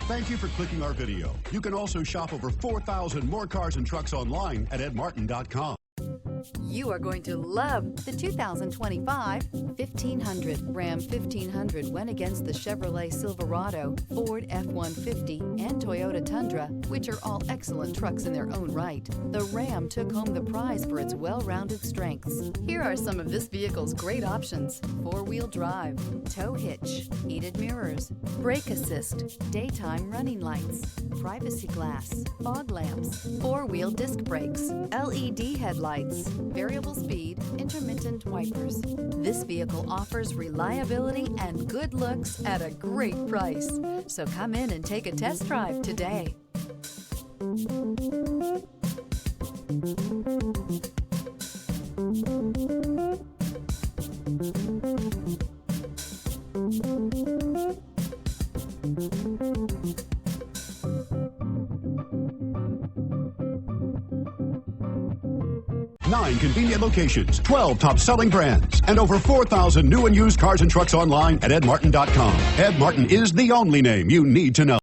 Thank you for clicking our video. You can also shop over 4,000 more cars and trucks online at edmartin.com. You are going to love the 2025 1500. Ram 1500 went against the Chevrolet Silverado, Ford F-150, and Toyota Tundra, which are all excellent trucks in their own right. The Ram took home the prize for its well-rounded strengths. Here are some of this vehicle's great options: four-wheel drive, tow hitch, heated mirrors, brake assist, daytime running lights, privacy glass, fog lamps, four-wheel disc brakes, LED headlights, variable speed, intermittent wipers. This vehicle offers reliability and good looks at a great price. So come in and take a test drive today. Nine convenient locations, 12 top-selling brands, and over 4,000 new and used cars and trucks online at edmartin.com. Ed Martin is the only name you need to know.